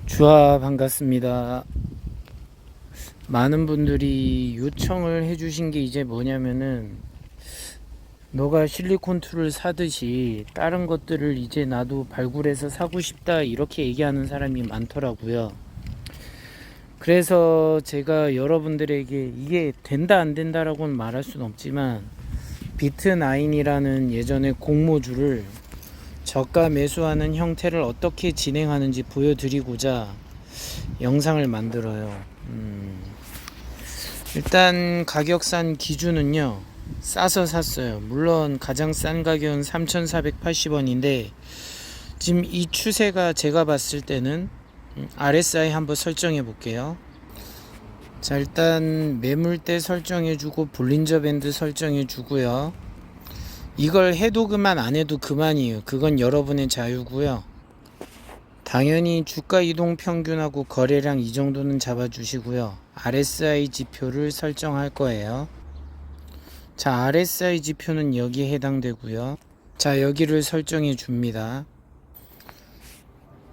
주아 반갑습니다. 많은 분들이 요청을 해주신 게 이제 뭐냐면은 너가 실리콘 툴을 사듯이 다른 것들을 이제 나도 발굴해서 사고 싶다 이렇게 얘기하는 사람이 많더라고요. 그래서 제가 여러분들에게 이게 된다 안 된다라고는 말할 수는 없지만 비트9이라는 예전의 공모주를 저가 매수하는 형태를 어떻게 진행하는지 보여드리고자 영상을 만들어요. 일단 가격산 기준은요, 싸서 샀어요. 물론 가장 싼 가격은 3,480원인데 지금 이 추세가 제가 봤을 때는 RSI 한번 설정해 볼게요. 자, 일단 매물대 설정해 주고 볼린저 밴드 설정해 주고요. 이걸 해도 그만 안 해도 그만이에요. 그건 여러분의 자유고요. 당연히 주가 이동 평균하고 거래량 이 정도는 잡아 주시고요. RSI 지표를 설정할 거예요. 자, RSI 지표는 여기에 해당되고요. 자, 여기를 설정해 줍니다.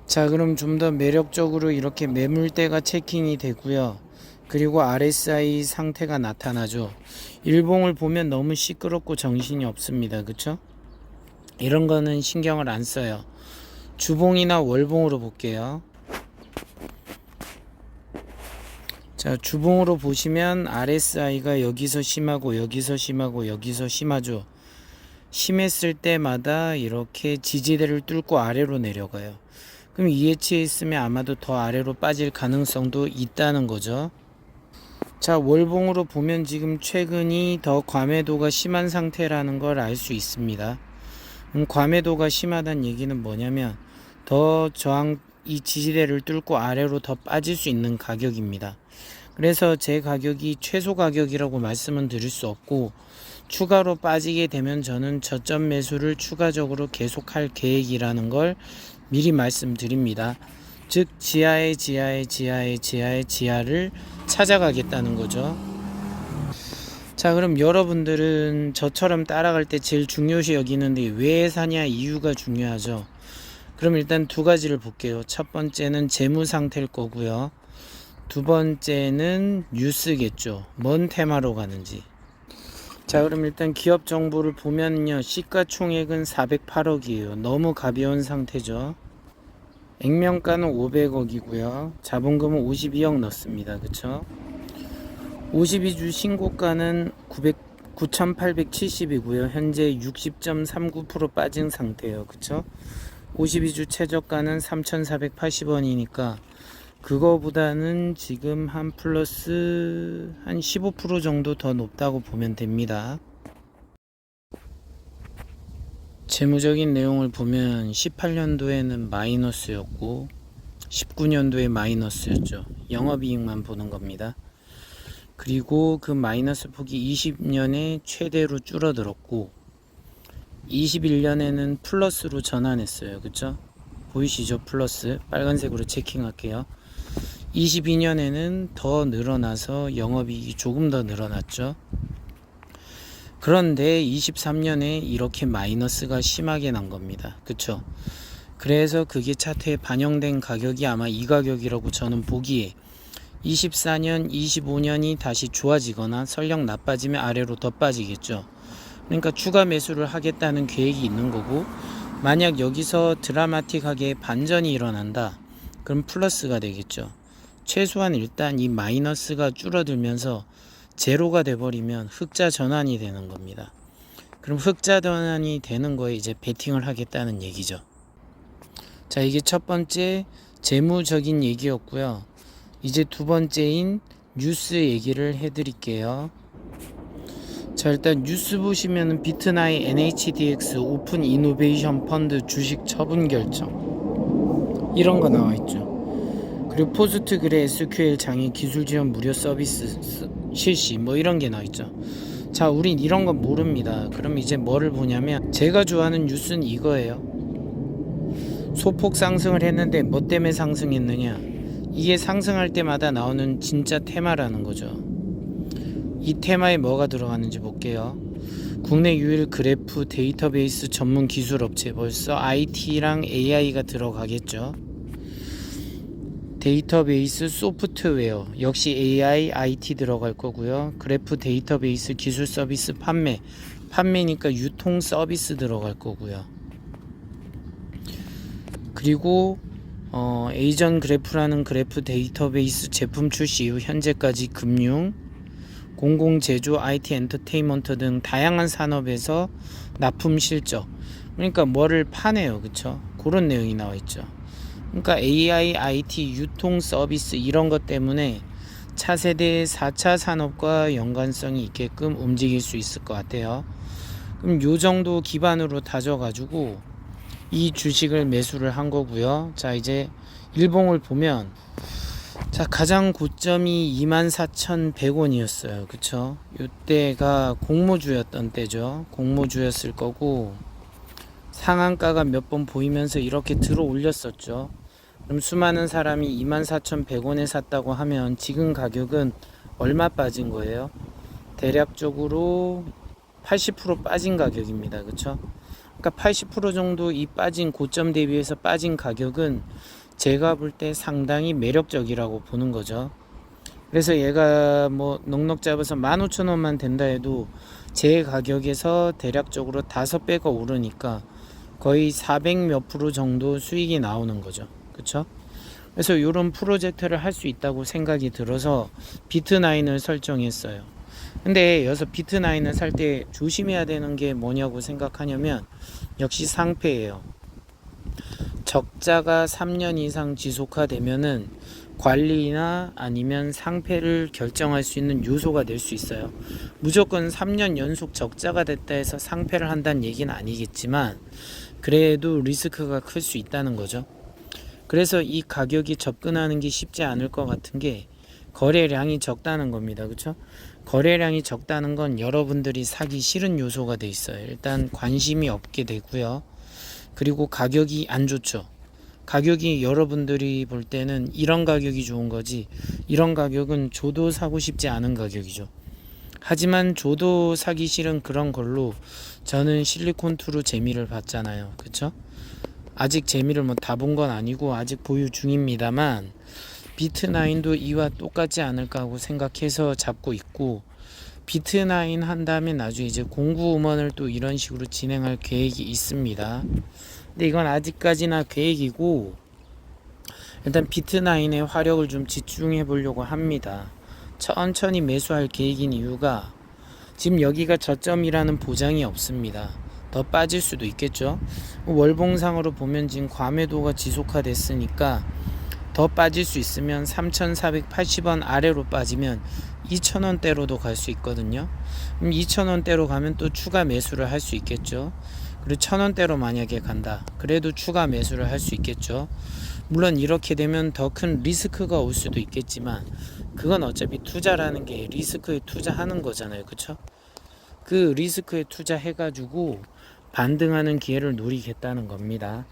자, 그럼 좀 더 매력적으로 이렇게 매물대가 체킹이 되고요. 그리고 RSI 상태가 나타나죠. 일봉을 보면 너무 시끄럽고 정신이 없습니다. 그쵸? 이런 거는 신경을 안 써요. 주봉이나 월봉으로 볼게요. 자, 주봉으로 보시면 RSI가 여기서 심하고 여기서 심하고 여기서 심하죠. 심했을 때마다 이렇게 지지대를 뚫고 아래로 내려가요. 그럼 EH에 있으면 아마도 더 아래로 빠질 가능성도 있다는 거죠. 자, 월봉으로 보면 지금 최근이 더 과매도가 심한 상태라는 걸 알 수 있습니다. 과매도가 심하다는 얘기는 뭐냐면 더 저항 이 지지대를 뚫고 아래로 더 빠질 수 있는 가격입니다. 그래서 제 가격이 최소 가격이라고 말씀은 드릴 수 없고 추가로 빠지게 되면 저는 저점 매수를 추가적으로 계속할 계획이라는 걸 미리 말씀드립니다. 즉 지하의 지하를 찾아가겠다는 거죠. 자, 그럼 여러분들은 저처럼 따라갈 때 제일 중요시 여기는데 왜 사냐 이유가 중요하죠. 그럼 일단 두 가지를 볼게요. 첫 번째는 재무 상태일 거고요. 두 번째는 뉴스겠죠. 뭔 테마로 가는지. 자, 그럼 일단 기업 정보를 보면요, 시가총액은 408억이에요. 너무 가벼운 상태죠. 액면가는 500억이고요. 자본금은 52억 넣습니다. 그쵸? 52주 신고가는 9,870이고요. 현재 60.39% 빠진 상태예요. 그쵸? 52주 최저가는 3,480원이니까 그거보다는 지금 한 플러스 한 15% 정도 더 높다고 보면 됩니다. 재무적인 내용을 보면 18년도에는 마이너스였고 19년도에 마이너스였죠. 영업이익만 보는 겁니다. 그리고 그 마이너스 폭이 20년에 최대로 줄어들었고 21년에는 플러스로 전환했어요. 그쵸? 보이시죠? 플러스 빨간색으로 체킹할게요. 22년에는 더 늘어나서 영업이익이 조금 더 늘어났죠. 그런데 23년에 이렇게 마이너스가 심하게 난 겁니다. 그쵸? 그래서 그게 차트에 반영된 가격이 아마 이 가격이라고 저는 보기에 24년, 25년이 다시 좋아지거나 설령 나빠지면 아래로 더 빠지겠죠. 그러니까 추가 매수를 하겠다는 계획이 있는 거고, 만약 여기서 드라마틱하게 반전이 일어난다, 그럼 플러스가 되겠죠. 최소한 일단 이 마이너스가 줄어들면서 제로가 돼버리면 흑자 전환이 되는 겁니다. 그럼 흑자 전환이 되는 거에 이제 베팅을 하겠다는 얘기죠. 자, 이게 첫 번째 재무적인 얘기였고요. 이제 두 번째인 뉴스 얘기를 해드릴게요. 자, 일단 뉴스 보시면은 비트나이 NHDX 오픈 이노베이션 펀드 주식 처분 결정 이런 거 나와 있죠. 그리고 포스트 그레 SQL 장애 기술 지원 무료 서비스 실시 뭐 이런 게 나와 있죠. 자, 우린 이런 건 모릅니다. 그럼 이제 뭐를 보냐면 제가 좋아하는 뉴스는 이거예요. 소폭 상승을 했는데 뭐 때문에 상승했느냐, 이게 상승할 때마다 나오는 진짜 테마라는 거죠. 이 테마에 뭐가 들어가는지 볼게요. 국내 유일 그래프 데이터베이스 전문 기술 업체, 벌써 IT랑 AI가 들어가겠죠. 데이터베이스 소프트웨어 역시 AI, IT 들어갈 거고요. 그래프 데이터베이스 기술 서비스 판매니까 유통 서비스 들어갈 거고요. 그리고 에이전 그래프라는 그래프 데이터베이스 제품 출시 이후 현재까지 금융, 공공제조, IT, 엔터테인먼트 등 다양한 산업에서 납품 실적, 그러니까 뭐를 파네요, 그쵸? 그런 내용이 나와 있죠. 그러니까 AI, IT, 유통 서비스 이런 것 때문에 차세대 4차 산업과 연관성이 있게끔 움직일 수 있을 것 같아요. 그럼 요 정도 기반으로 다져가지고 이 주식을 매수를 한 거고요. 자, 이제 일봉을 보면, 자, 가장 고점이 24,100원이었어요. 그쵸? 요때가 공모주였던 때죠. 공모주였을 거고, 상한가가 몇 번 보이면서 이렇게 들어 올렸었죠. 그럼 수많은 사람이 24,100원에 샀다고 하면 지금 가격은 얼마 빠진 거예요? 대략적으로 80% 빠진 가격입니다. 그쵸? 그러니까 80% 정도 이 빠진 고점 대비해서 빠진 가격은 제가 볼 때 상당히 매력적이라고 보는 거죠. 그래서 얘가 뭐 넉넉 잡아서 15,000원만 된다 해도 제 가격에서 대략적으로 5배가 오르니까 거의 400 몇 프로 정도 수익이 나오는 거죠. 그쵸? 그래서 이런 프로젝트를 할 수 있다고 생각이 들어서 비트9을 설정했어요. 근데 여기서 비트9을 살 때 조심해야 되는 게 뭐냐고 생각하냐면 역시 상패예요. 적자가 3년 이상 지속화되면은 관리나 아니면 상패를 결정할 수 있는 요소가 될 수 있어요. 무조건 3년 연속 적자가 됐다 해서 상패를 한다는 얘기는 아니겠지만 그래도 리스크가 클 수 있다는 거죠. 그래서 이 가격이 접근하는 게 쉽지 않을 것 같은 게 거래량이 적다는 겁니다. 그렇죠? 거래량이 적다는 건 여러분들이 사기 싫은 요소가 돼 있어요. 일단 관심이 없게 되고요. 그리고 가격이 안 좋죠. 가격이 여러분들이 볼 때는 이런 가격이 좋은 거지, 이런 가격은 줘도 사고 싶지 않은 가격이죠. 하지만 줘도 사기 싫은 그런 걸로 저는 실리콘2로 재미를 봤잖아요. 그쵸? 아직 재미를 뭐 다 본 건 아니고 아직 보유 중입니다만 비트9도 이와 똑같지 않을까 하고 생각해서 잡고 있고, 비트9 한 다음에 나중에 이제 공구음원을 또 이런 식으로 진행할 계획이 있습니다. 근데 이건 아직까지나 계획이고 일단 비트9의 화력을 좀 집중해 보려고 합니다. 천천히 매수할 계획인 이유가 지금 여기가 저점이라는 보장이 없습니다. 더 빠질 수도 있겠죠. 월봉상으로 보면 지금 과매도가 지속화됐으니까 더 빠질 수 있으면 3,480원 아래로 빠지면 2,000원대로도 갈 수 있거든요. 그럼 2,000원대로 가면 또 추가 매수를 할 수 있겠죠. 그리고 1,000원대로 만약에 간다, 그래도 추가 매수를 할 수 있겠죠. 물론 이렇게 되면 더 큰 리스크가 올 수도 있겠지만 그건 어차피 투자라는 게 리스크에 투자하는 거잖아요. 그쵸? 그 리스크에 투자해가지고 반등하는 기회를 노리겠다는 겁니다.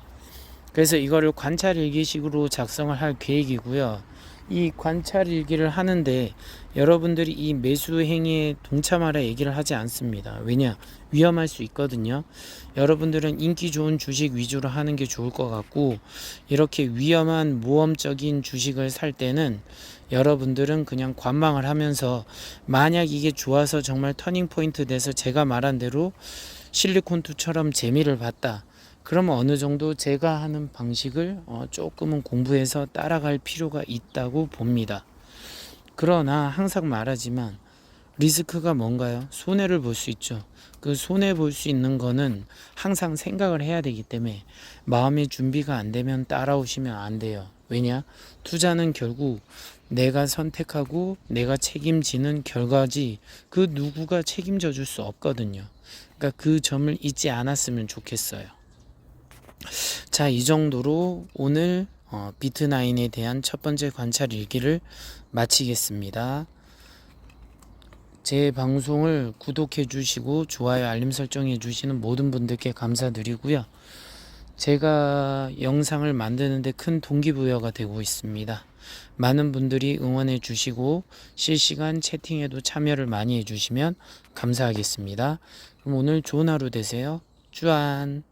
그래서 이거를 관찰일기식으로 작성을 할 계획이고요. 이 관찰일기를 하는데 여러분들이 이 매수 행위에 동참하라 얘기를 하지 않습니다. 왜냐? 위험할 수 있거든요. 여러분들은 인기 좋은 주식 위주로 하는 게 좋을 것 같고, 이렇게 위험한 모험적인 주식을 살 때는 여러분들은 그냥 관망을 하면서 만약 이게 좋아서 정말 터닝 포인트 돼서 제가 말한 대로 실리콘2처럼 재미를 봤다, 그러면 어느 정도 제가 하는 방식을 조금은 공부해서 따라갈 필요가 있다고 봅니다. 그러나 항상 말하지만 리스크가 뭔가요? 손해를 볼 수 있죠. 그 손해 볼 수 있는 거는 항상 생각을 해야 되기 때문에 마음의 준비가 안 되면 따라오시면 안 돼요. 왜냐? 투자는 결국 내가 선택하고 내가 책임지는 결과지 그 누구가 책임져 줄 수 없거든요. 그러니까 그 점을 잊지 않았으면 좋겠어요. 자, 이 정도로 오늘 비트9에 대한 첫 번째 관찰 일기를 마치겠습니다. 제 방송을 구독해 주시고 좋아요, 알림 설정해 주시는 모든 분들께 감사드리고요. 제가 영상을 만드는데 큰 동기부여가 되고 있습니다. 많은 분들이 응원해 주시고 실시간 채팅에도 참여를 많이 해 주시면 감사하겠습니다. 그럼 오늘 좋은 하루 되세요. 쭈안.